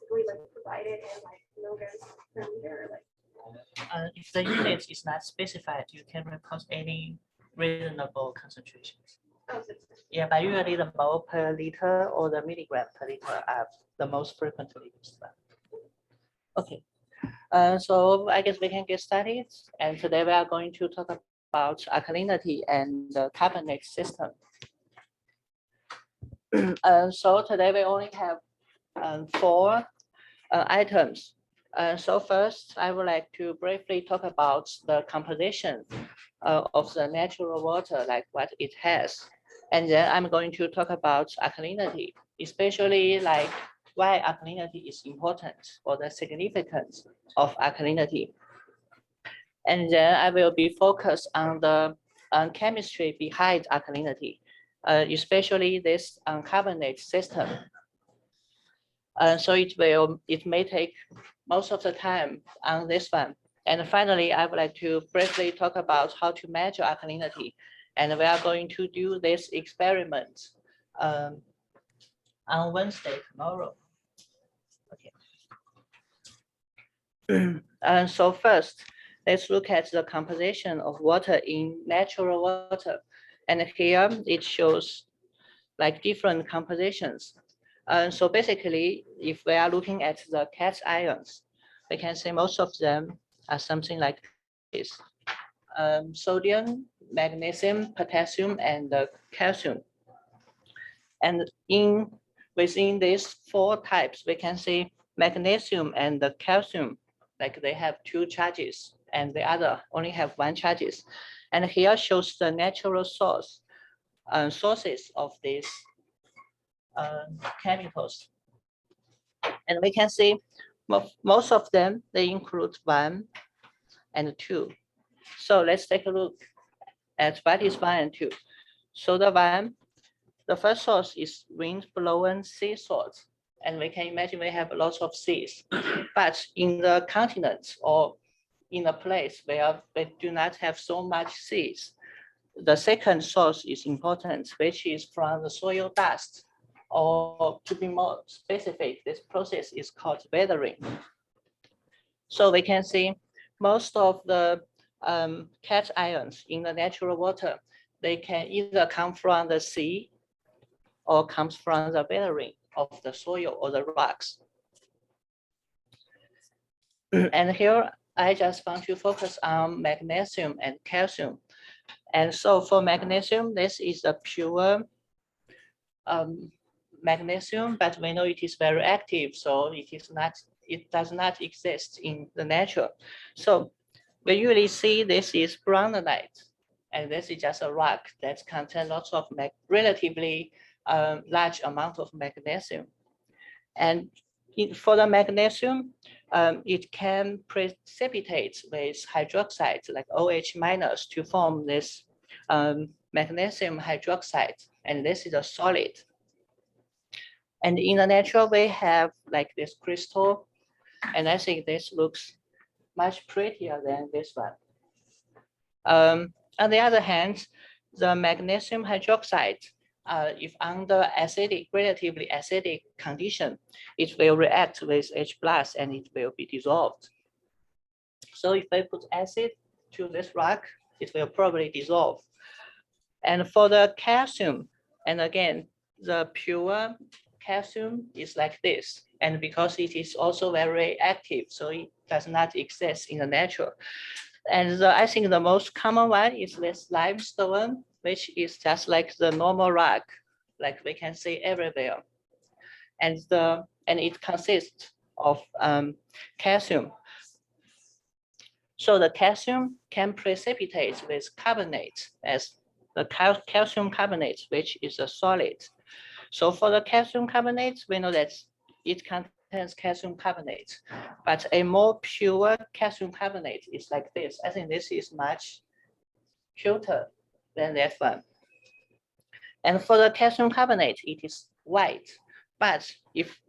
basically like provided and like milligrams per liter, like. If the unit is not specified, you can record any reasonable concentrations. Oh, so it's Yeah, but usually the mole per liter or the milligram per liter are the most frequently used one. Okay, so I guess we can get started. And today we are going to talk about alkalinity and the carbonate system. So today we only have four items. So first, I would like to briefly talk about the composition of the natural water, like what it has. And then I'm going to talk about alkalinity, especially like why alkalinity is important or the significance of alkalinity. And then I will be focused on the chemistry behind alkalinity, especially this carbonate system. So it may take most of the time on this one. And finally, I would like to briefly talk about how to measure alkalinity. And we are going to do this experiment on Wednesday, tomorrow. Okay. So first, let's look at the composition of water in natural water. And here it shows like different compositions. So basically, if we are looking at the cation ions, we can say most of them are something like this. Sodium, magnesium, potassium, and calcium. And within these four types, we can see magnesium and the calcium, like they have two charges, and the other only have one charges. And here shows the natural sources of these chemicals. And we can see most of them, they include 1 and 2. So let's take a look at what is 1 and 2. So the first source is wind-blown sea salt. And we can imagine we have lots of seas. But in the continents or in a place where we do not have so much seas, the second source is important, which is from the soil dust. Or to be more specific, this process is called weathering. So we can see most of the cation ions in the natural water, they can either come from the sea or comes from the weathering of the soil or the rocks. And here, I just want to focus on magnesium and calcium. And so for magnesium, this is a pure magnesium, but we know it is very active, so it does not exist in the nature. So we usually see this is brownite, and this is just a rock that contains lots of relatively large amount of magnesium. And for the magnesium, it can precipitate with hydroxide like OH minus to form this magnesium hydroxide, and this is a solid. And in the natural, we have like this crystal, and I think this looks much prettier than this one. On the other hand, the magnesium hydroxide, if under relatively acidic condition, it will react with H+ and it will be dissolved. So if I put acid to this rock, it will probably dissolve. And for the calcium, and again, the pure calcium is like this. And because it is also very active, so it does not exist in the nature. And I think the most common one is this limestone, which is just like the normal rock, like we can see everywhere. And it consists of calcium. So the calcium can precipitate with carbonate as the calcium carbonate, which is a solid. So for the calcium carbonate, we know that it contains calcium carbonate, but a more pure calcium carbonate is like this. I think this is much cuter than that one. And for the calcium carbonate, it is white. But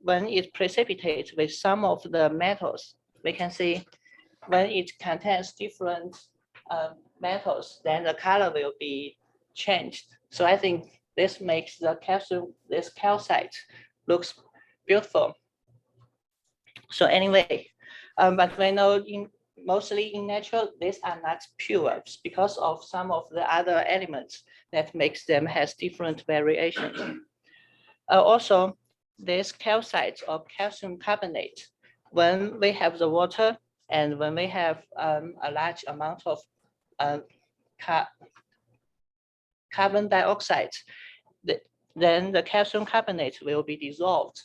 when it precipitates with some of the metals, we can see when it contains different metals, then the color will be changed. So I think this makes the calcium, this calcite looks beautiful. So anyway, but we know mostly in natural, these are not pure because of some of the other elements that makes them has different variations. Also, this calcite or calcium carbonate, when we have the water and when we have a large amount of carbon dioxide, then the calcium carbonate will be dissolved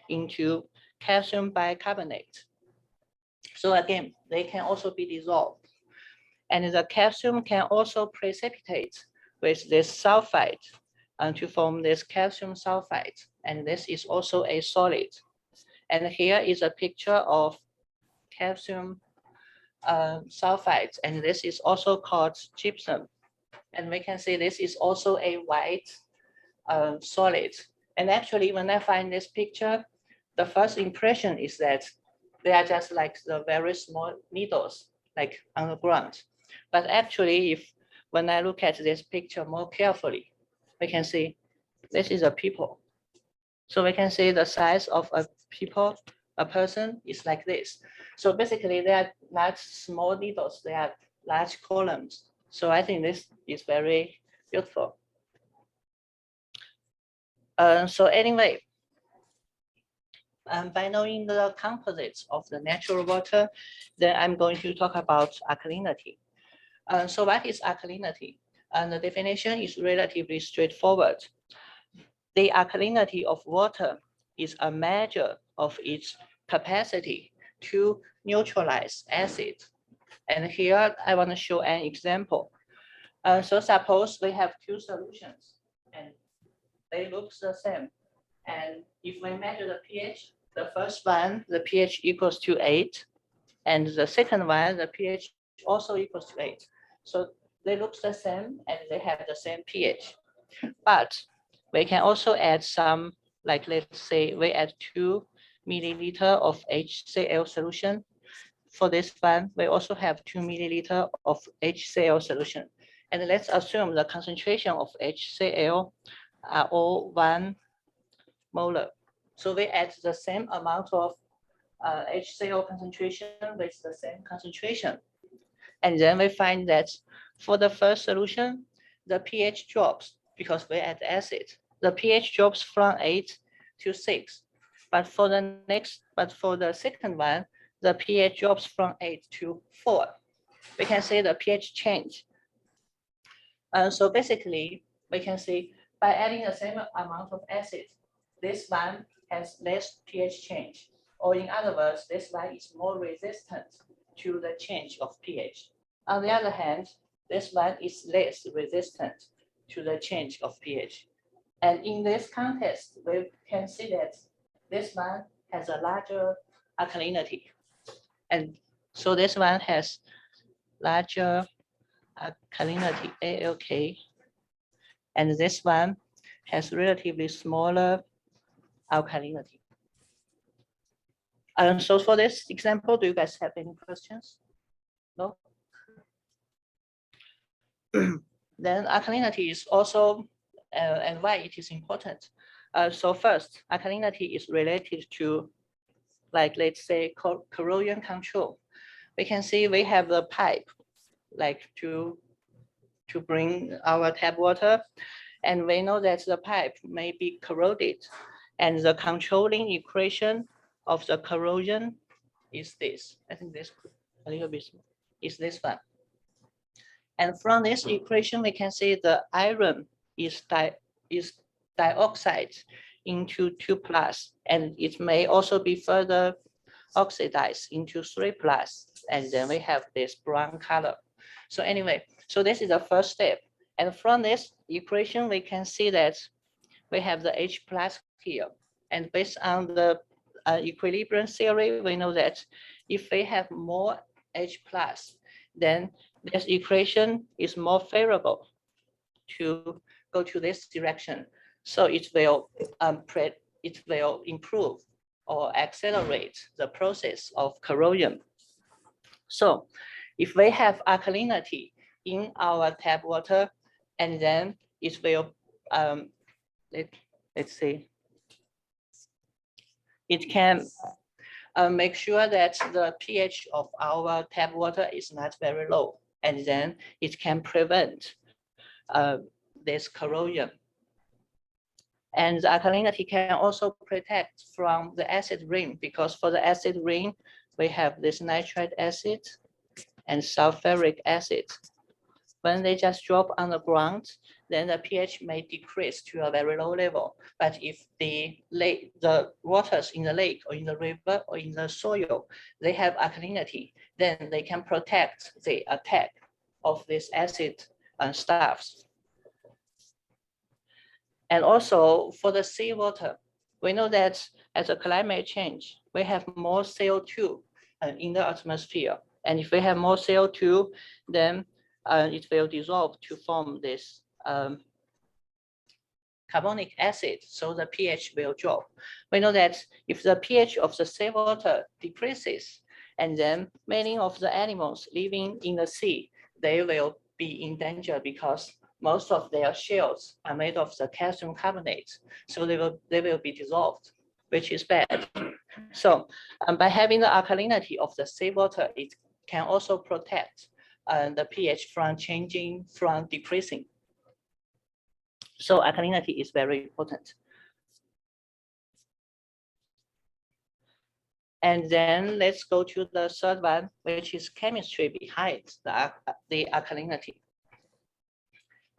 into calcium bicarbonate. So again, they can also be dissolved. And the calcium can also precipitate with this sulfide to form this calcium sulfide. And this is also a solid. And here is a picture of calcium sulfide. And this is also called gypsum. And we can see this is also a white solid. And actually, when I find this picture, the first impression is that they are just like the very small needles, like on the ground. But actually, when I look at this picture more carefully, we can see this is a people. So we can see the size of a person is like this. So basically, they are not small needles, they are large columns. So I think this is very beautiful. So anyway, by knowing the composites of the natural water, then I'm going to talk about alkalinity. So what is alkalinity? And the definition is relatively straightforward. The alkalinity of water is a measure of its capacity to neutralize acid. And here I want to show an example. So suppose we have two solutions and they look the same. And if we measure the pH, the first one, the pH equals to 8. And the second one, the pH also equals to 8. So they look the same and they have the same pH. But we can also add some, like let's say we add 2 milliliter of HCl solution. For this one, we also have 2 milliliter of HCl solution. And let's assume the concentration of HCl are all 1 molar. So we add the same amount of HCl concentration with the same concentration. And then we find that for the first solution, the pH drops because we add acid. The pH drops from 8 to 6. But for the second one, the pH drops from 8 to 4. We can see the pH change. So basically, we can see by adding the same amount of acid, this one has less pH change. Or in other words, this one is more resistant to the change of pH. On the other hand, this one is less resistant to the change of pH. And in this context, we can see that this one has a larger alkalinity. And so this one has larger alkalinity, ALK. And this one has relatively smaller alkalinity. And so for this example, do you guys have any questions? No? Then alkalinity is also, and why it is important. So first, alkalinity is related to, like, let's say, corrosion control. We can see we have the pipe, like to bring our tap water, and we know that the pipe may be corroded, and the controlling equation of the corrosion is this. I think this a little bit is this one. And from this equation, we can see the iron is dioxide into 2+, and it may also be further oxidized into 3+, and then we have this brown color. So anyway, so this is the first step. And from this equation, we can see that we have the H+ here. And based on the equilibrium theory, we know that if we have more H+, then this equation is more favorable to go to this direction. So it will improve or accelerate the process of corrosion. So if we have alkalinity in our tap water, and then it will, let's see, it can make sure that the pH of our tap water is not very low, and then it can prevent this corrosion. And the alkalinity can also protect from the acid rain, because for the acid rain, we have this nitric acid and sulfuric acid. When they just drop on the ground, then the pH may decrease to a very low level. But if the waters in the lake or in the river or in the soil, they have alkalinity, then they can protect the attack of this acid stuffs. And also for the seawater, we know that as a climate change, we have more CO2 in the atmosphere. And if we have more CO2, then it will dissolve to form this carbonic acid, so the pH will drop. We know that if the pH of the seawater decreases, and then many of the animals living in the sea, they will be in danger because most of their shells are made of the calcium carbonate, so they will be dissolved, which is bad. So by having the alkalinity of the seawater, it can also protect the pH from changing, from decreasing. So alkalinity is very important. And then let's go to the third one, which is chemistry behind the alkalinity.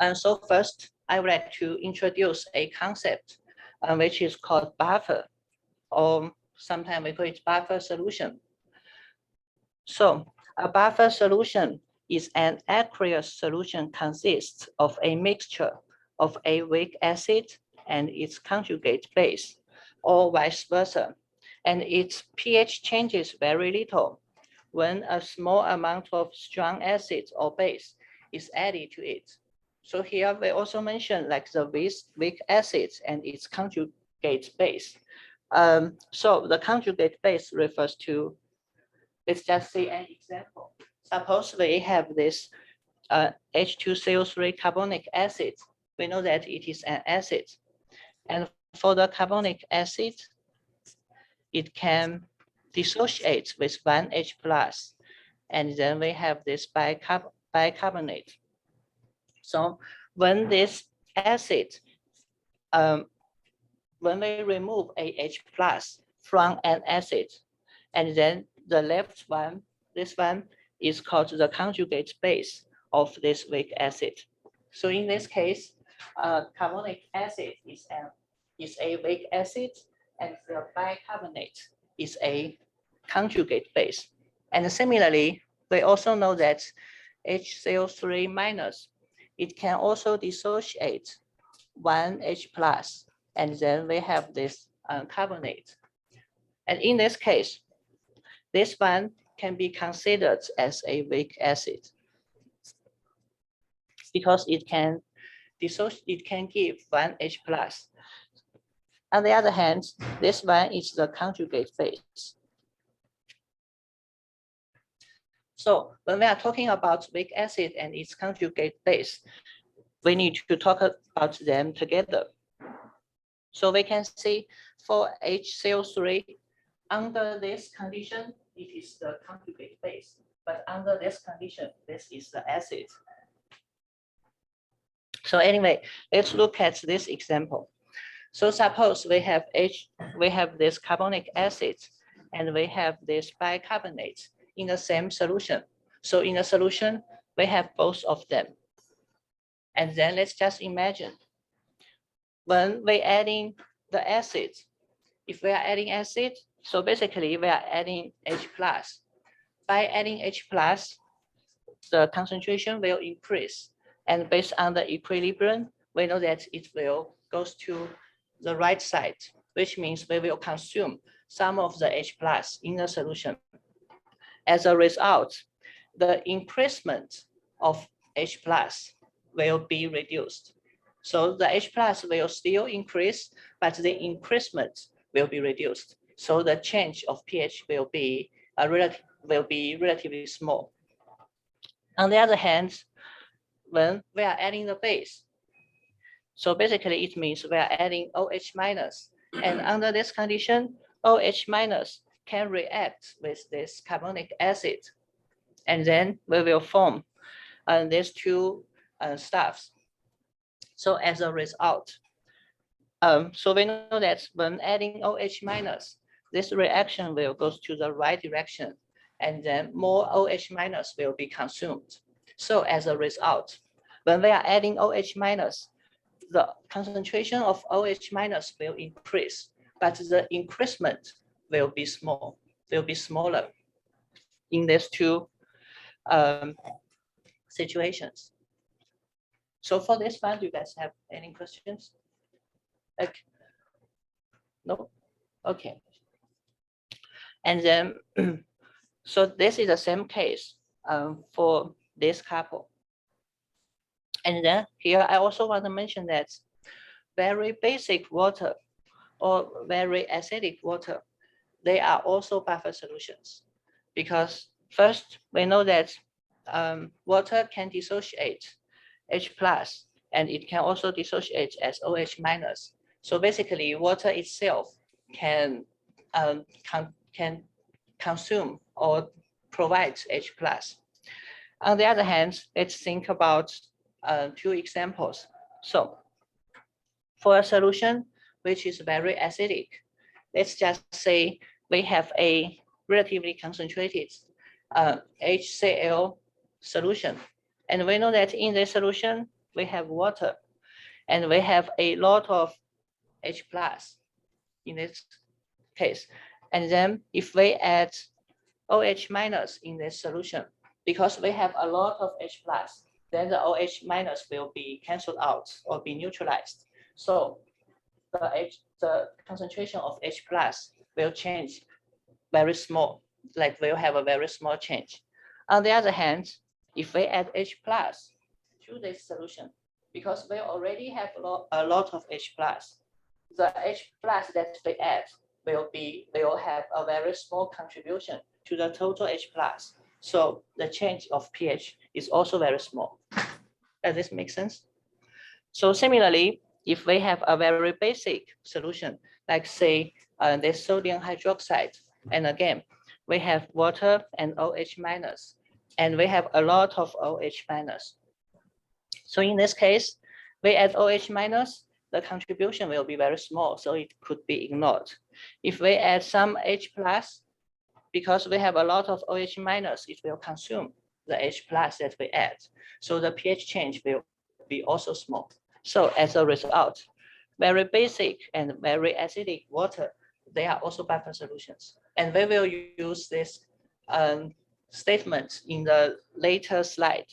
And so first, I would like to introduce a concept which is called buffer, or sometimes we call it buffer solution. So a buffer solution is an aqueous solution consists of a mixture of a weak acid and its conjugate base, or vice versa. And its pH changes very little when a small amount of strong acid or base is added to it. So here we also mention like the weak acid and its conjugate base. So the conjugate base refers to, let's just see an example. Suppose we have this H2CO3 carbonic acid. We know that it is an acid. And for the carbonic acid, it can dissociate with one H+. And then we have this bicarbonate. So when this acid, when we remove a H+ from an acid, and then the left one, this one is called the conjugate base of this weak acid. So in this case, carbonic acid is a weak acid, and the bicarbonate is a conjugate base. And similarly, we also know that HCl3 minus, it can also dissociate one H+, and then we have this carbonate. And in this case, this one can be considered as a weak acid because it can give one H+. On the other hand, this one is the conjugate base. So when we are talking about weak acid and its conjugate base, we need to talk about them together. So we can see for HCl3, under this condition, it is the conjugate base. But under this condition, this is the acid. So anyway, let's look at this example. So suppose we have this carbonic acid and we have this bicarbonate in the same solution. So in the solution, we have both of them. And then let's just imagine when we're adding the acid, if we are adding acid, so basically we are adding H+. By adding H+, the concentration will increase. And based on the equilibrium, we know that it will go to the right side, which means we will consume some of the H+ in the solution. As a result, the increasement of H+ will be reduced. So the H+ will still increase, but the increasement will be reduced. So the change of pH will be relatively small. On the other hand, when we are adding the base, so basically it means we are adding OH minus, and under this condition, OH minus can react with this carbonic acid, and then we will form these two stuffs. So as a result, so we know that when adding OH minus, this reaction will go to the right direction, and then more OH minus will be consumed. So as a result, when we are adding OH minus, the concentration of OH minus will increase, but the increment will be smaller in these two situations. So for this one, do you guys have any questions? Like, no? Okay. And then, so this is the same case for this couple. And then here, I also want to mention that very basic water or very acidic water, they are also buffer solutions. Because first, we know that water can dissociate H plus, and it can also dissociate as OH minus. So basically, water itself can consume or provide H plus. On the other hand, let's think about two examples. So for a solution which is very acidic, let's just say we have a relatively concentrated HCl solution. And we know that in this solution, we have water, and we have a lot of H plus in this case. And then if we add OH minus in this solution, because we have a lot of H plus, then the OH minus will be canceled out or be neutralized. So the concentration of H plus will change very small, like we'll have a very small change. On the other hand, if we add H plus to this solution, because we already have a lot of H plus, the H plus that we add will have a very small contribution to the total H plus. So the change of pH is also very small. Does this make sense? So similarly, if we have a very basic solution, like say this sodium hydroxide, and again, we have water and OH minus, and we have a lot of OH minus. So in this case, we add OH minus, the contribution will be very small, so it could be ignored. If we add some H plus, because we have a lot of OH minus, it will consume the H plus that we add. So the pH change will be also small. So as a result, very basic and very acidic water, they are also buffer solutions. And we will use this statement in the later slide.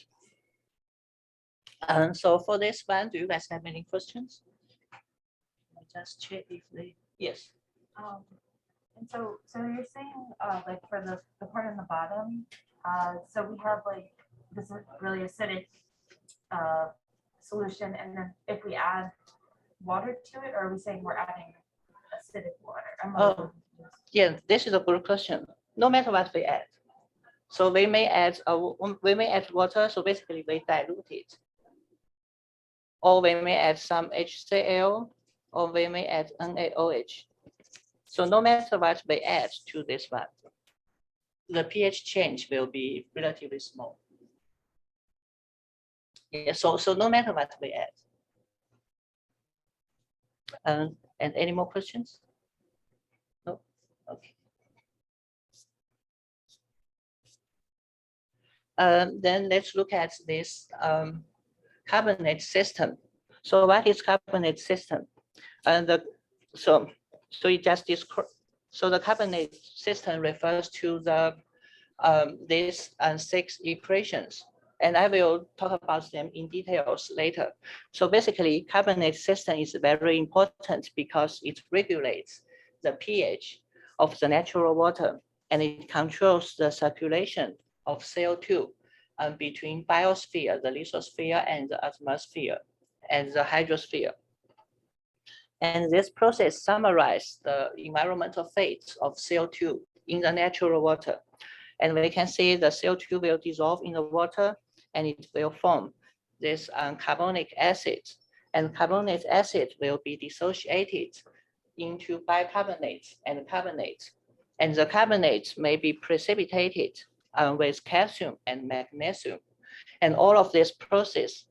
So for this one, do you guys have any questions? Just check if they, yes. And so you're saying like for the part on the bottom, so we have like this really acidic solution, and then if we add water to it, or are we saying we're adding acidic water? Yeah, this is a good question. No matter what we add, so we may add water. So basically, we dilute it, or we may add some HCl, or we may add NaOH. So no matter what we add to this one, the pH change will be relatively small. Yeah, so no matter what we add. And any more questions? No? Okay. Then let's look at this carbonate system. So what is carbonate system? And so it just describe. So the carbonate system refers to the these 6 equations, and I will talk about them in details later. So basically, carbonate system is very important because it regulates the pH of the natural water, and it controls the circulation of CO2 between biosphere, the lithosphere, and the atmosphere, and the hydrosphere. And this process summarizes the environmental fate of CO2 in the natural water. And we can see the CO2 will dissolve in the water, and it will form this carbonic acid. And carbonic acid will be dissociated into bicarbonate and carbonate. And the carbonate may be precipitated with calcium and magnesium. And all of these processes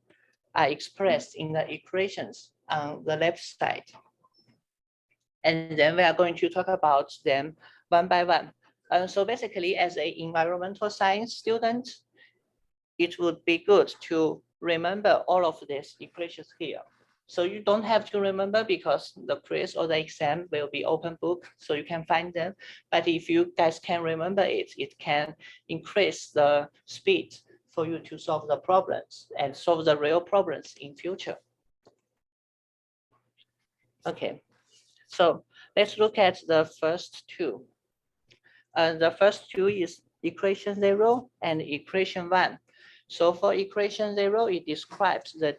are expressed in the equations on the left side. And then we are going to talk about them one by one. So basically, as an environmental science student, it would be good to remember all of these equations here. So you don't have to remember because the quiz or the exam will be open book, so you can find them. But if you guys can remember it, it can increase the speed for you to solve the problems and solve the real problems in future. Okay, so let's look at the first two. The first two is equation 0 and equation 1. So for equation 0, it describes the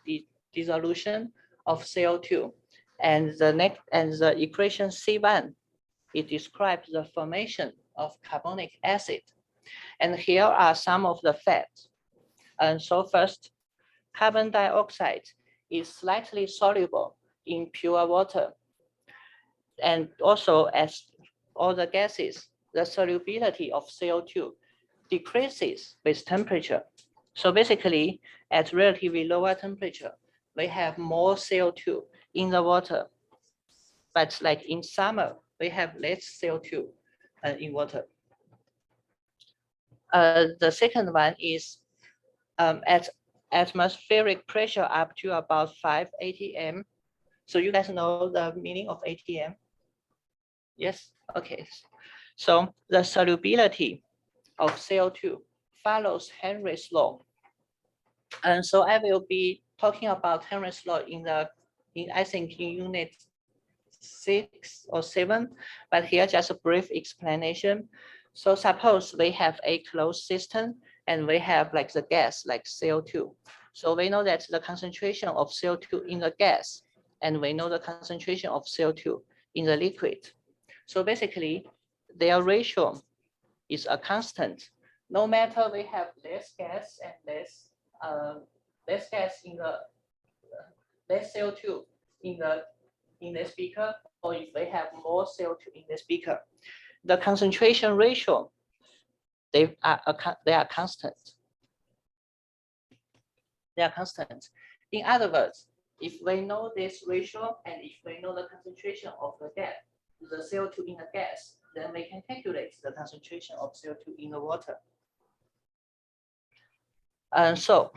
dissolution of CO2. And the equation C1, it describes the formation of carbonic acid. And here are some of the facts. And so first, carbon dioxide is slightly soluble in pure water. And also, as all the gases, the solubility of CO2 decreases with temperature. So basically, at relatively lower temperature, we have more CO2 in the water. But like in summer, we have less CO2 in water. The second one is at atmospheric pressure up to about 5 atm. So you guys know the meaning of atm? Yes, okay. So the solubility of CO2 follows Henry's law. And so I will be talking about Henry's law I think in unit 6 or 7, but here just a brief explanation. So suppose we have a closed system and we have like the gas like CO2. So we know that the concentration of CO2 in the gas, and we know the concentration of CO2 in the liquid. So basically, their ratio is a constant. No matter we have less gas and less gas in the less CO2 in the speaker, or if we have more CO2 in the speaker, the concentration ratio they are constant. They are constant. In other words, if we know this ratio and if we know the concentration of the gas, the CO2 in the gas, then we can calculate the concentration of CO2 in the water. And so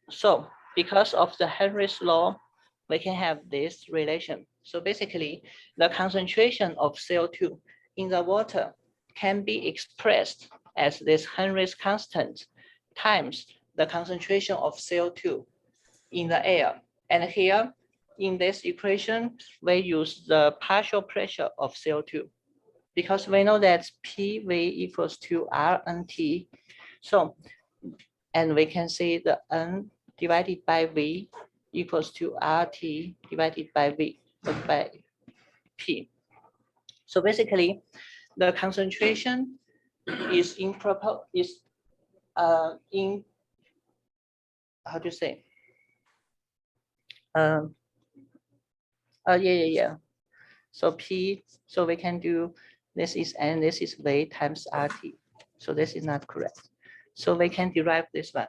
so because of the Henry's law, we can have this relation. So basically, the concentration of CO2 in the water can be expressed as this Henry's constant times the concentration of CO2 in the air. And here, in this equation, we use the partial pressure of CO2 because we know that PV equals to RNT. So, and we can see the N divided by V equals to RT divided by V by P. So basically, the concentration is in how to say? Yeah. So P, so we can do this is N, this is V times RT. So this is not correct. So we can derive this one.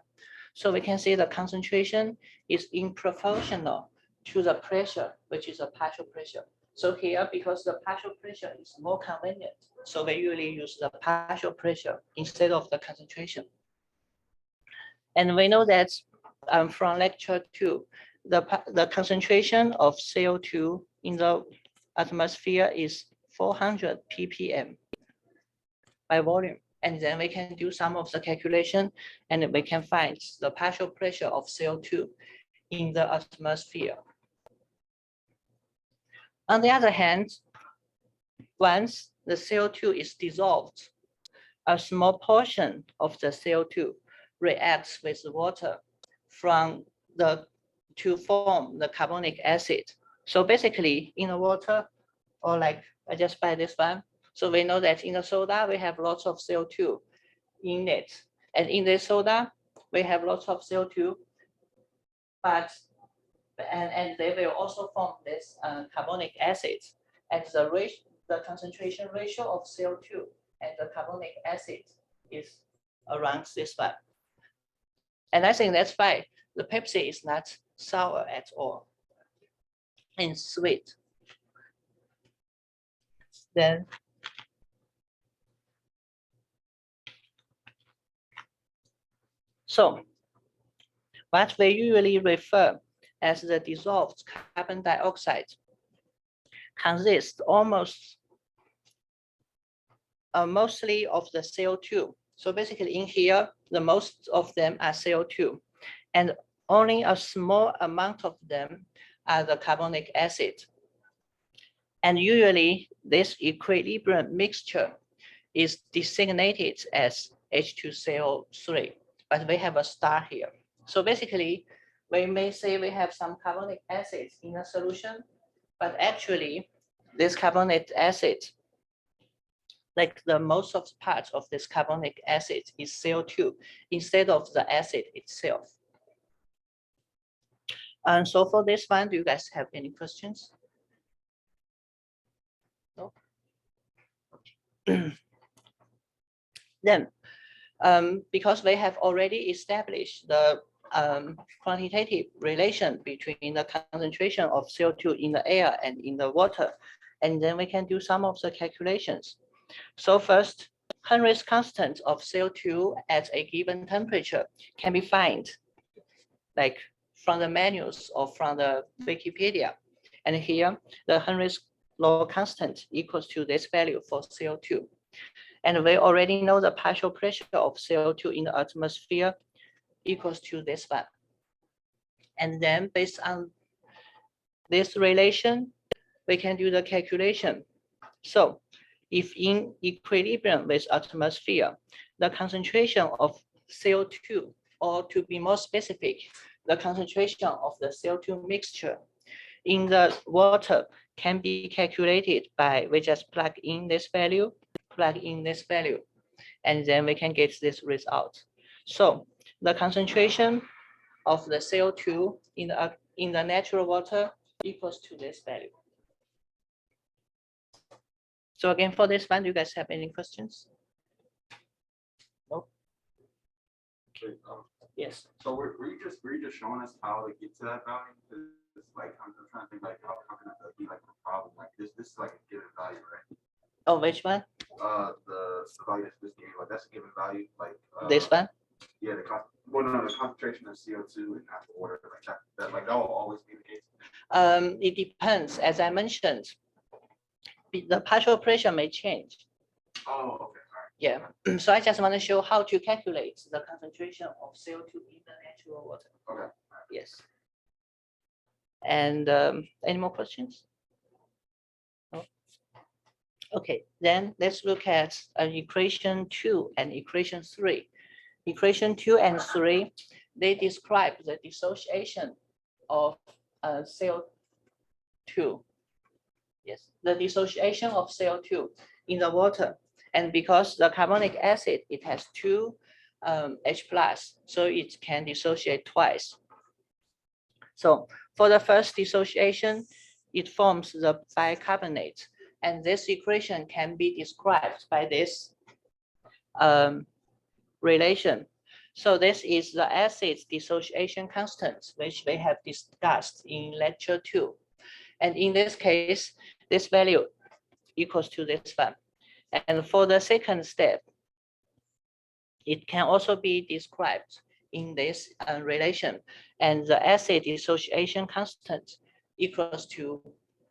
So we can see the concentration is in proportional to the pressure, which is a partial pressure. So here, because the partial pressure is more convenient, so we usually use the partial pressure instead of the concentration. And we know that from lecture 2, the concentration of CO2 in the atmosphere is 400 ppm by volume. And then we can do some of the calculation and we can find the partial pressure of CO2 in the atmosphere. On the other hand, once the CO2 is dissolved, a small portion of the CO2 reacts with water to form the carbonic acid. So basically in the water, or like I just buy this one, so we know that in the soda, we have lots of CO2 in it. And in this soda, we have lots of CO2, and they will also form this carbonic acid. And the the concentration ratio of CO2 and the carbonic acid is around this one. And I think that's why the Pepsi is not sour at all and sweet. Then so what we usually refer as the dissolved carbon dioxide consists mostly of the CO2. So basically in here, the most of them are CO2, and only a small amount of them are the carbonic acid. And usually this equilibrium mixture is designated as H2CO3, but we have a star here. So basically, we may say we have some carbonic acid in a solution, but actually this carbonic acid, like the most of the parts of this carbonic acid is CO2 instead of the acid itself. And so for this one, do you guys have any questions? No? Okay. Then, because we have already established the quantitative relation between the concentration of CO2 in the air and in the water, and then we can do some of the calculations. So first, Henry's constant of CO2 at a given temperature can be found like from the manuals or from the Wikipedia. And here, the Henry's law constant equals to this value for CO2. And we already know the partial pressure of CO2 in the atmosphere equals to this one. And then based on this relation, we can do the calculation. So if in equilibrium with atmosphere, the concentration of CO2, or to be more specific, the concentration of the CO2 mixture in the water can be calculated by, we just plug in this value, and then we can get this result. So the concentration of the CO2 in the natural water equals to this value. So again, for this one, do you guys have any questions? No? Wait, Yes. So were you just showing us how to get to that value? It's like I'm trying to think like how can that be like a problem? Like this is like a given value, right? Oh, which one? The value that's just given, like that's a given value, like This one? Yeah, the concentration of CO2 in natural water, like that like that will always be the case. It depends. As I mentioned, the partial pressure may change. Oh, okay. Yeah. So I just want to show how to calculate the concentration of CO2 in the natural water. Okay. Yes. And any more questions? No? Okay, then let's look at equation 2 and equation 3. Equation 2 and 3, they describe the dissociation of CO2. Yes, the dissociation of CO2 in the water. And because the carbonic acid, it has two H+, so it can dissociate twice. So for the first dissociation, it forms the bicarbonate. And this equation can be described by this relation. So this is the acid dissociation constant, which we have discussed in lecture 2. And in this case, this value equals to this one. And for the second step, it can also be described in this relation. And the acid dissociation constant equals to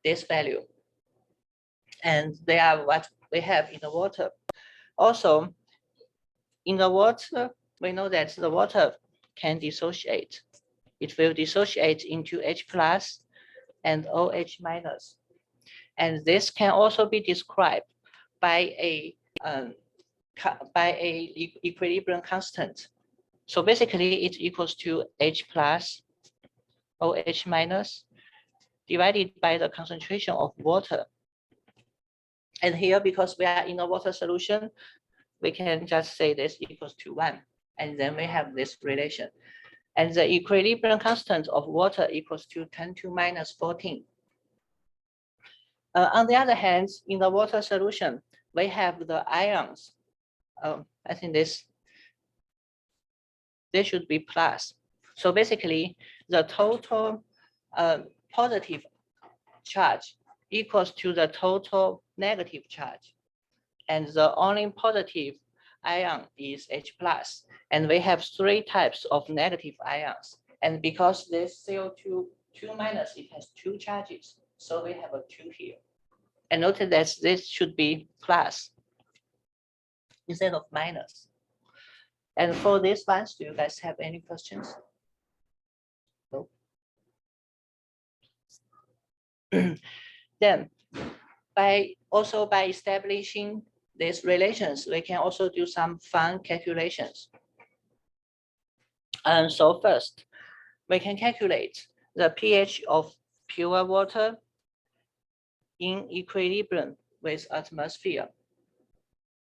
this value. And they are what we have in the water. Also, in the water, we know that the water can dissociate. It will dissociate into H+ and OH-. And this can also be described by a equilibrium constant. So basically it equals to H+ OH- divided by the concentration of water. And here, because we are in a water solution, we can just say this equals to 1. And then we have this relation. And the equilibrium constant of water equals to 10⁻⁻14. On the other hand, in the water solution, we have the ions. I think this should be plus. So basically, the total positive charge equals to the total negative charge. And the only positive ion is H plus. And we have 3 types of negative ions. And because this CO2 2 minus, it has 2 charges. So we have a 2 here. And notice that this should be plus instead of minus. And for these ones, do you guys have any questions? No. Then by establishing these relations, we can also do some fun calculations. And so first, we can calculate the pH of pure water in equilibrium with atmosphere.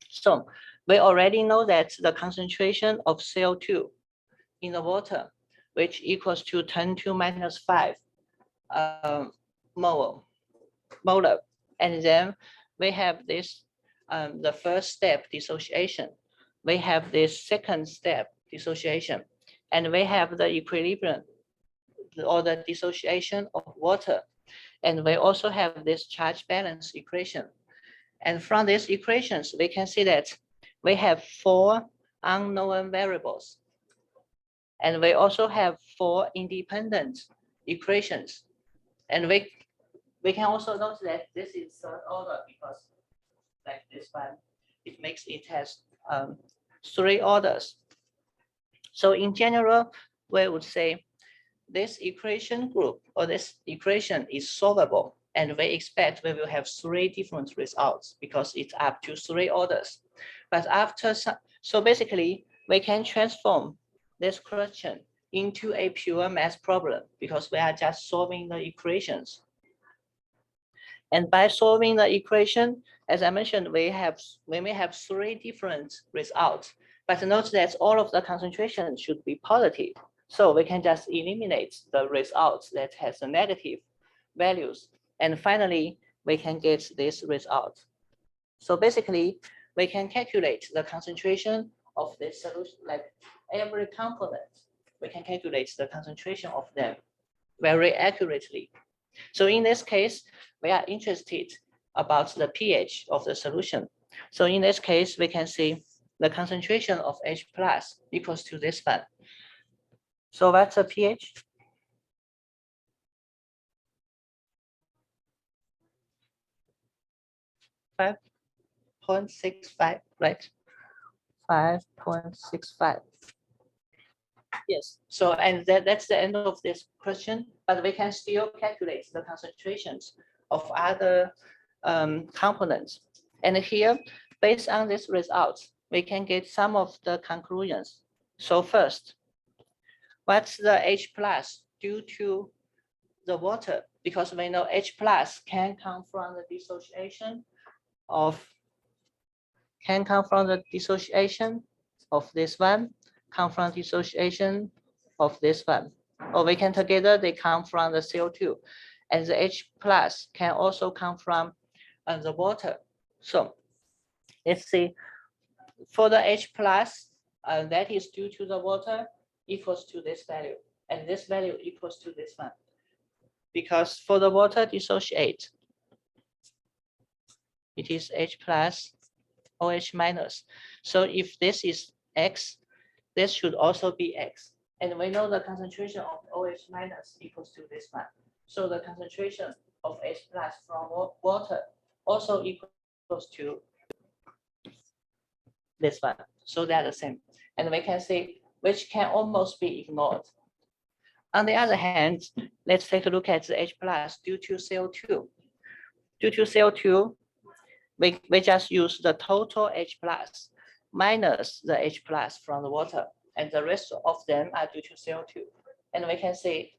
So we already know that the concentration of CO2 in the water, which equals to 10 to minus 5 molar. And then we have this, the first step dissociation. We have this second step dissociation. And we have the equilibrium or the dissociation of water. And we also have this charge balance equation. And from these equations, we can see that we have 4 unknown variables. And we also have 4 independent equations. And we can also note that this is third order because like this one, it has 3 orders. So in general, we would say this equation group or this equation is solvable, and we expect we will have 3 different results because it's up to 3 orders. But after so basically we can transform this question into a pure math problem because we are just solving the equations. And by solving the equation, as I mentioned, we may have 3 different results. But note that all of the concentrations should be positive. So we can just eliminate the results that has the negative values. And finally, we can get this result. So basically, we can calculate the concentration of this solution, like every component, we can calculate the concentration of them very accurately. So in this case, we are interested about the pH of the solution. So in this case, we can see the concentration of H plus equals to this one. So what's the pH? Five 5.65, right? 5.65. Yes, so and that's the end of this question, but we can still calculate the concentrations of other components. And here, based on these results, we can get some of the conclusions. So first, what's the H plus due to the water? Because we know H plus can come from the dissociation of this one, come from dissociation of this one. Or we can together, they come from the CO2. And the H plus can also come from the water. So let's see, for the H plus, that is due to the water equals to this value. And this value equals to this one. Because for the water dissociate, it is H plus OH minus. So if this is X, this should also be X. And we know the concentration of OH minus equals to this one. So the concentration of H plus from water also equals to this one. So they're the same. And we can see which can almost be ignored. On the other hand, let's take a look at the H plus due to CO2. Due to CO2, we just use the total H plus minus the H plus from the water, and the rest of them are due to CO2. And we can see,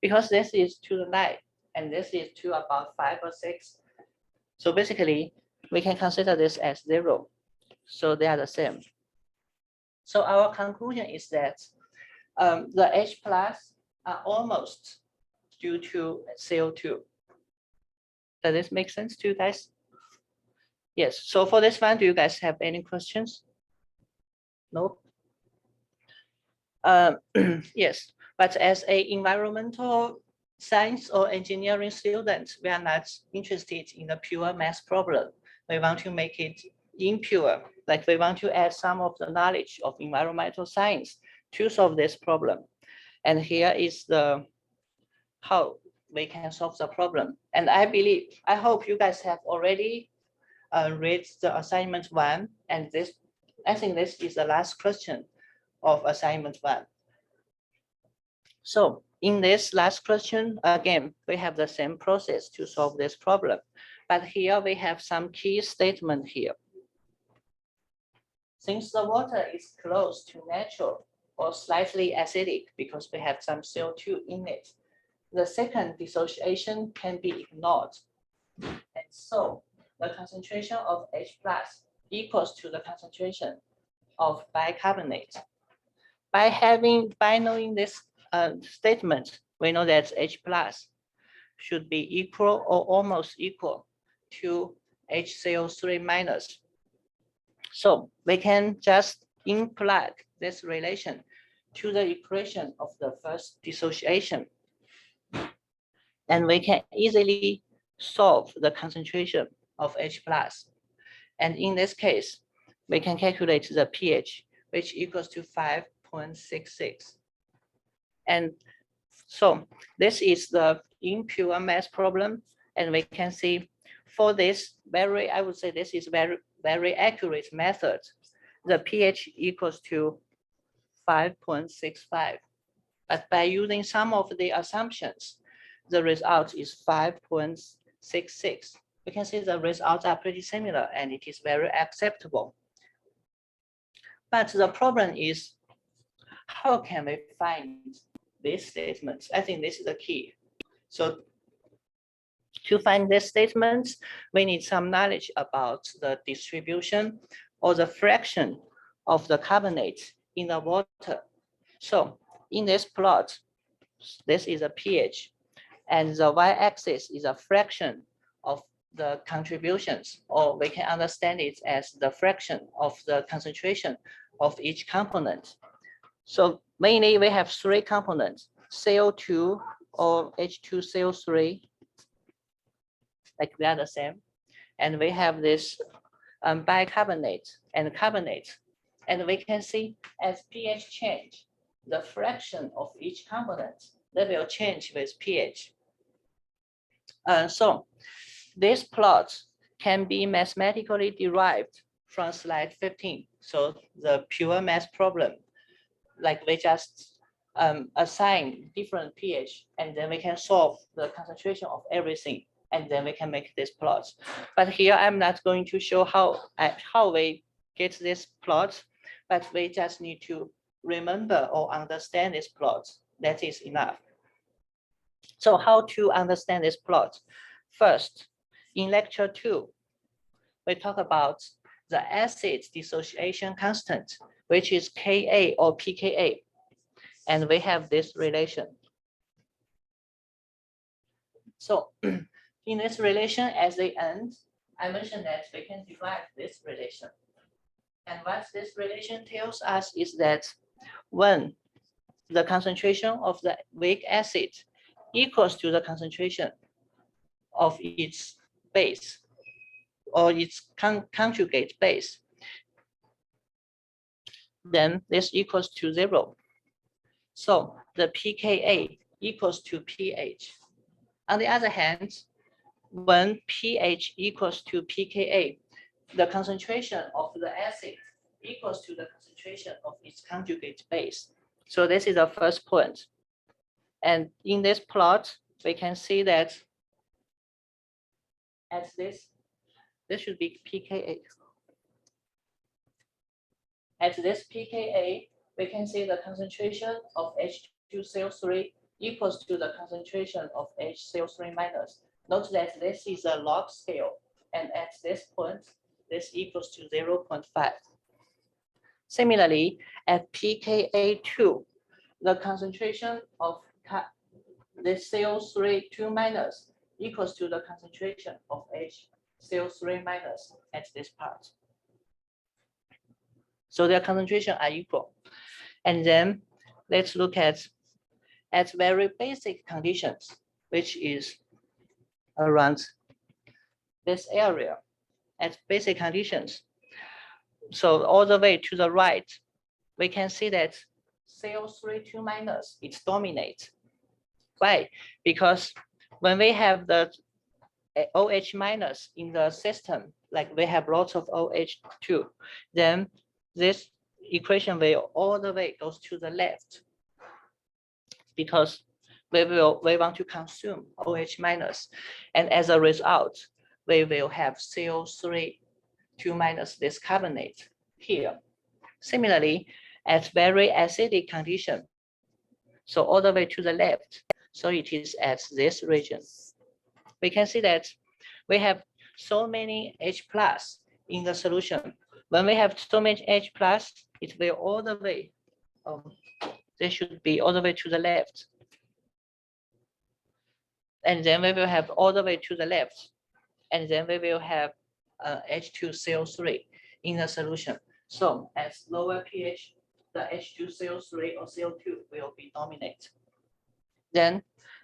because this is to the 9, and this is to about 5 or 6. So basically, we can consider this as 0. So they are the same. So our conclusion is that the H plus are almost due to CO2. Does this make sense to you guys? Yes, so for this one, do you guys have any questions? No? Yes, but as a environmental science or engineering student, we are not interested in the pure math problem. We want to make it impure, like we want to add some of the knowledge of environmental science to solve this problem. And here is the how we can solve the problem. And I hope you guys have already read the assignment 1, and I think this is the last question of assignment 1. So in this last question, again, we have the same process to solve this problem. But here we have some key statement here. Since the water is close to natural or slightly acidic because we have some CO2 in it, the second dissociation can be ignored. And so the concentration of H plus equals to the concentration of bicarbonate. By knowing this statement, we know that H plus should be equal or almost equal to HCO3 minus. So we can just imply this relation to the equation of the first dissociation. And we can easily solve the concentration of H plus. And in this case, we can calculate the pH, which equals to 5.66. And so this is the impure mass problem. And we can see for this I would say this is very accurate method. The pH equals to 5.65. But by using some of the assumptions, the result is 5.66. We can see the results are pretty similar and it is very acceptable. But the problem is, how can we find these statements? I think this is the key. So to find these statements, we need some knowledge about the distribution or the fraction of the carbonate in the water. So in this plot, this is a pH, and the y-axis is a fraction of the contributions, or we can understand it as the fraction of the concentration of each component. So mainly we have 3 components, CO2 or H2CO3, like they are the same. And we have this bicarbonate and carbonate. And we can see as pH change, the fraction of each component, they will change with pH. So this plot can be mathematically derived from slide 15. So the pure mass problem, like we just assign different pH, and then we can solve the concentration of everything, and then we can make this plot. But here I'm not going to show how we get this plot, but we just need to remember or understand this plot. That is enough. So how to understand this plot? First, in lecture 2, we talk about the acid dissociation constant, which is Ka or pKa. And we have this relation. So in this relation at the end, I mentioned that we can derive this relation. And what this relation tells us is that when the concentration of the weak acid equals to the concentration of its base or its conjugate base, then this equals to 0. So the pKa equals to pH. On the other hand, when pH equals to pKa, the concentration of the acid equals to the concentration of its conjugate base. So this is the first point. And in this plot, we can see that at this should be pKa. At this pKa, we can see the concentration of H2CO3 equals to the concentration of HCO3 minus. Note that this is a log scale, and at this point, this equals to 0.5. Similarly, at pKa2, the concentration of the CO3 2 minus equals to the concentration of HCl3 minus at this part. So their concentration are equal. And then let's look at very basic conditions, which is around this area at basic conditions. So all the way to the right, we can see that CO3 2 minus it dominates. Why? Because when we have the OH minus in the system, like we have lots of OH2, then this equation will all the way goes to the left because we want to consume OH minus, and as a result, we will have CO3 2 minus this carbonate here. Similarly, at very acidic condition, so all the way to the left, so it is at this region. We can see that we have so many H plus in the solution. When we have so many H plus, it will all the way, they should be all the way to the left. And then we will have all the way to the left. And then we will have H2CO3 in the solution. So at lower pH, the H2CO3 or CO2 will be dominant. Then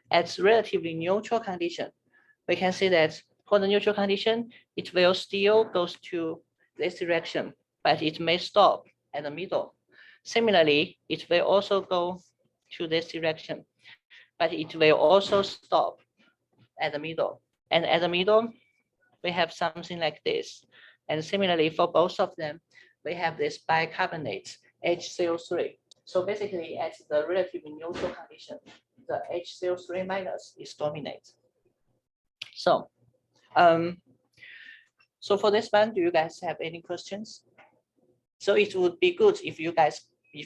at relatively neutral condition, we can see that for the neutral condition, it will still goes to this direction, but it may stop at the middle. Similarly, it will also go to this direction, but it will also stop at the middle. And at the middle, we have something like this. And similarly, for both of them, we have this bicarbonate, HCl3. So basically, at the relatively neutral condition, the HCl3 minus is dominant. So, so for this one, do you guys have any questions? So it would be good if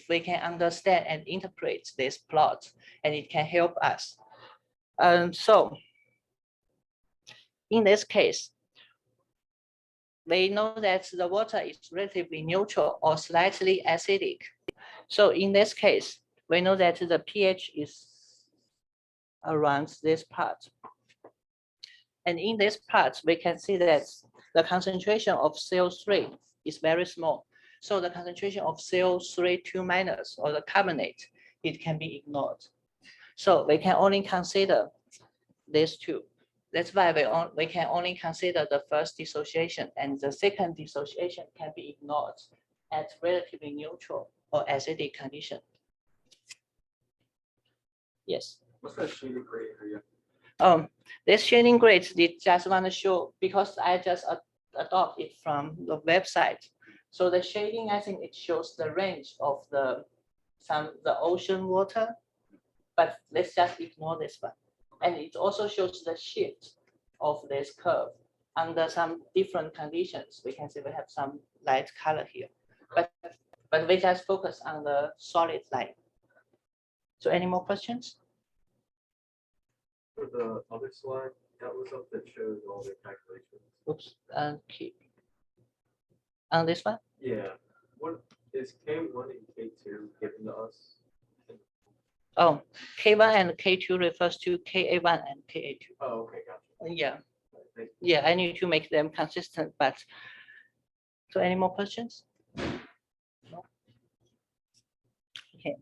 we can understand and interpret this plot, and it can help us. So in this case, we know that the water is relatively neutral or slightly acidic. So in this case, we know that the pH is around this part. And in this part, we can see that the concentration of CO3 is very small. So the concentration of CO3 2 minus or the carbonate, it can be ignored. So we can only consider these two. That's why we can only consider the first dissociation, and the second dissociation can be ignored at relatively neutral or acidic condition. Yes. What's that shaded gray area? This shading grade, it just want to show, because I just adopt it from the website. So the shading, I think it shows the range of the ocean water, but let's just ignore this one. And it also shows the shift of this curve under some different conditions. We can see we have some light color here, but we just focus on the solid line. So any more questions? For the other slide, that was up that shows all the calculations. Oops, and keep on this one. Yeah, what is K1 and K2 given to us? Oh, K1 and K2 refers to Ka1 and Ka2. Oh, okay, gotcha. Yeah, Thank you. yeah, I need to make them consistent, but so any more questions? No? Okay.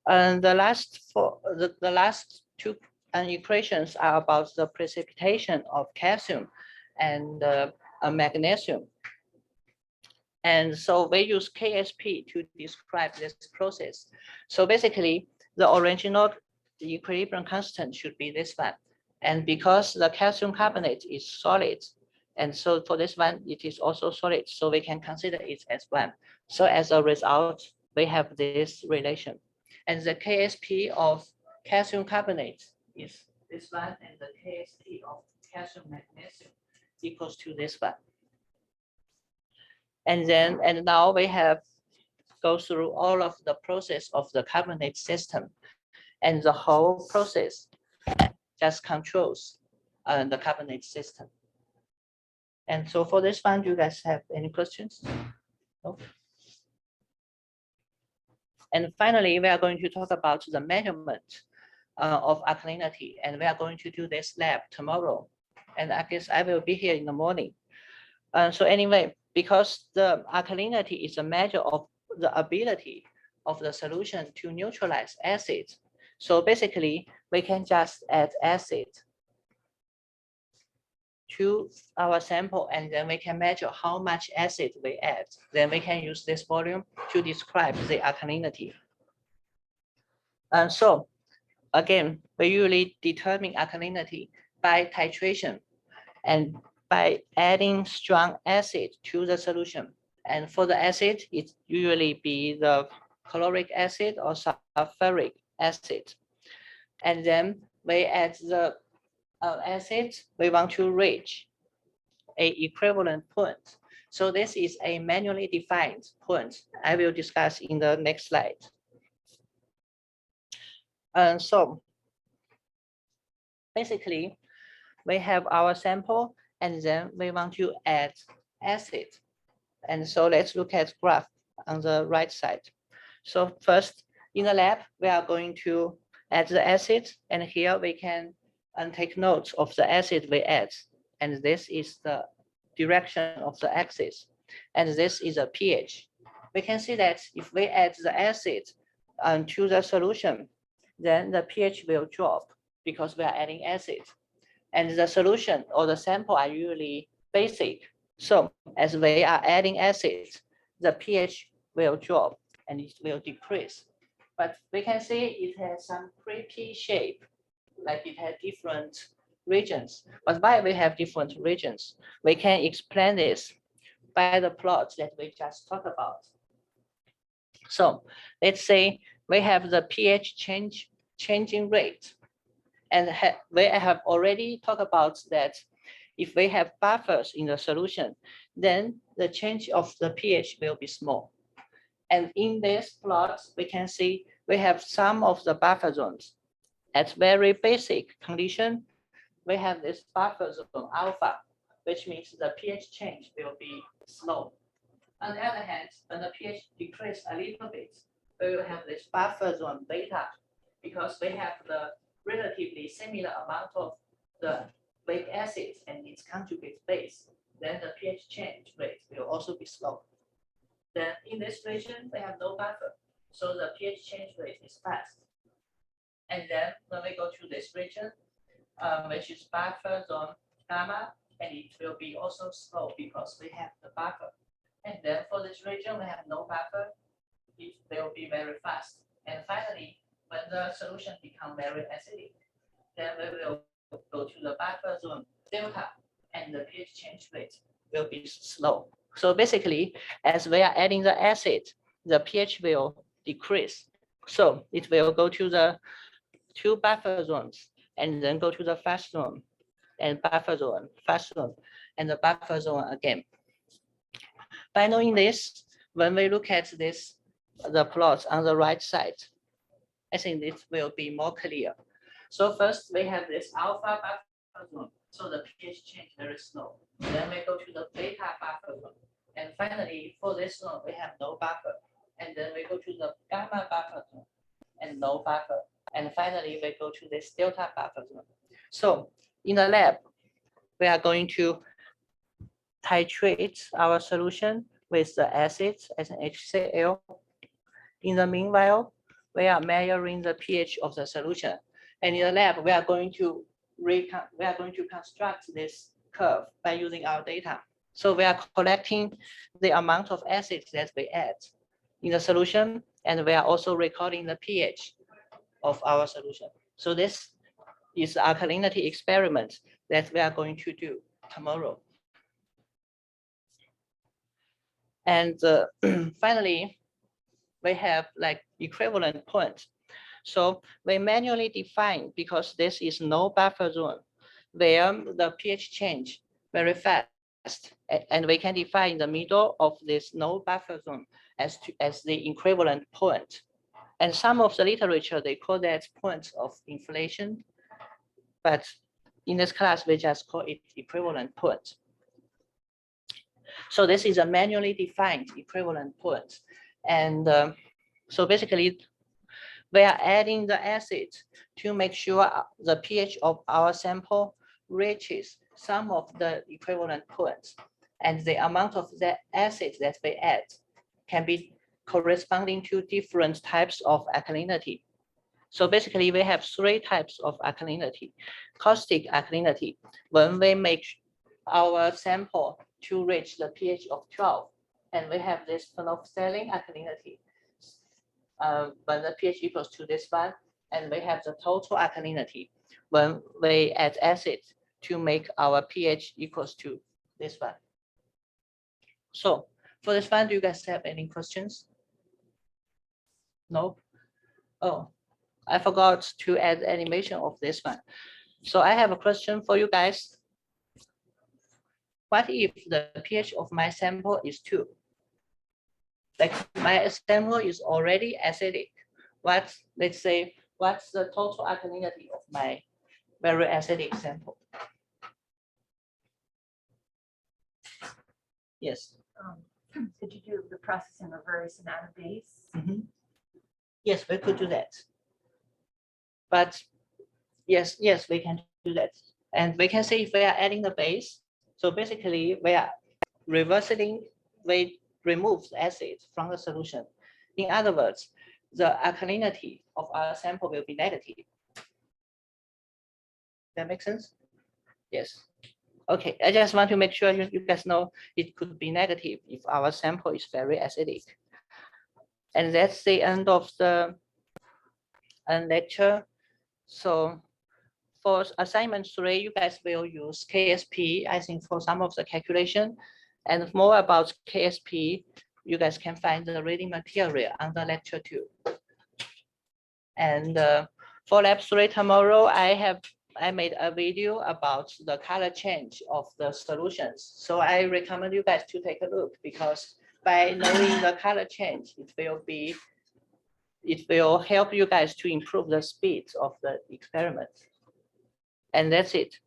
And the last two equations are about the precipitation of calcium and magnesium. And so we use KSP to describe this process. So basically, the original equilibrium constant should be this one. And because the calcium carbonate is solid, and so for this one, it is also solid, so we can consider it as one. So as a result, we have this relation. And the KSP of calcium carbonate is this one, and the KSP of calcium magnesium equals to this one. And now we have go through all of the process of the carbonate system, and the whole process just controls the carbonate system. And so for this one, do you guys have any questions? No? And finally, we are going to talk about the measurement of alkalinity, and we are going to do this lab tomorrow. And I guess I will be here in the morning. So anyway, because the alkalinity is a measure of the ability of the solution to neutralize acids. So basically, we can just add acid to our sample, and then we can measure how much acid we add. Then we can use this volume to describe the alkalinity. And so again, we usually determine alkalinity by titration and by adding strong acid to the solution. And for the acid, it usually be the chloric acid or sulfuric acid. And then we add the acid we want to reach a equivalent point. So this is a manually defined point I will discuss in the next slide. And so basically, we have our sample, and then we want to add acid. And so let's look at graph on the right side. So first, in the lab, we are going to add the acid, and here we can take notes of the acid we add. And this is the direction of the axis. And this is a pH. We can see that if we add the acid to the solution, then the pH will drop because we are adding acid. And the solution or the sample are usually basic. So as we are adding acid, the pH will drop and it will decrease. But we can see it has some creepy shape, like it has different regions. But why we have different regions? We can explain this by the plots that we just talked about. So let's say we have the pH changing rate. And we have already talked about that if we have buffers in the solution, then the change of the pH will be small. And in this plot, we can see we have some of the buffer zones. At very basic condition, we have this buffer zone alpha, which means the pH change will be slow. On the other hand, when the pH decreases a little bit, we will have this buffer zone beta, because we have the relatively similar amount of the weak acids and its conjugate base, then the pH change rate will also be slow. Then in this region, we have no buffer, so the pH change rate is fast. And then when we go to this region, which is buffer zone gamma, and it will be also slow because we have the buffer. And then for this region, we have no buffer, it will be very fast. And finally, when the solution becomes very acidic, then we will go to the buffer zone delta, and the pH change rate will be slow. So basically, as we are adding the acid, the pH will decrease. So it will go to the two buffer zones, and then go to the fast zone, and buffer zone, fast zone, and the buffer zone again. By knowing this, when we look at this, the plots on the right side, I think this will be more clear. So first we have this alpha buffer zone. So the pH change very slow. Then we go to the beta buffer zone. And finally, for this zone, we have no buffer. And then we go to the gamma buffer zone and no buffer. And finally, we go to this delta buffer zone. So in the lab, we are going to titrate our solution with the acids as an HCl. In the meanwhile, we are measuring the pH of the solution. And in the lab, we are going to construct this curve by using our data. So we are collecting the amount of acids that we add in the solution, and we are also recording the pH of our solution. So this is the alkalinity experiment that we are going to do tomorrow. And finally, we have like equivalent points. So we manually define, because this is no buffer zone, where the pH change very fast. And we can define the middle of this no buffer zone as the equivalent point. And some of the literature, they call that point of inflation. But in this class, we just call it equivalent point. So this is a manually defined equivalent point. And so basically, we are adding the acid to make sure the pH of our sample reaches some of the equivalent points. And the amount of the acid that we add can be corresponding to different types of alkalinity. So basically, we have 3 types of alkalinity. Caustic alkalinity, when we make our sample to reach the pH of 12, and we have this phenolphthalein alkalinity, when the pH equals to this one, and we have the total alkalinity when we add acid to make our pH equals to this one. So for this one, do you guys have any questions? No? Oh, I forgot to add animation of this one. So I have a question for you guys. What if the pH of my sample is 2? Like my sample is already acidic. Let's say, what's the total alkalinity of my very acidic sample? Yes. Could you do the process in reverse and add a base? Yes, we could do that. But yes, we can do that. And we can see if we are adding the base. So basically, we are reversing, we remove the acid from the solution. In other words, the alkalinity of our sample will be negative. That makes sense? Yes. Okay, I just want to make sure you guys know it could be negative if our sample is very acidic. And that's the end of the lecture. So for assignment 3, you guys will use KSP, I think, for some of the calculation. And more about KSP, you guys can find the reading material under lecture 2. And for lab 3 tomorrow, I made a video about the color change of the solutions. So I recommend you guys to take a look, because by knowing the color change, it will help you guys to improve the speed of the experiment. And that's it.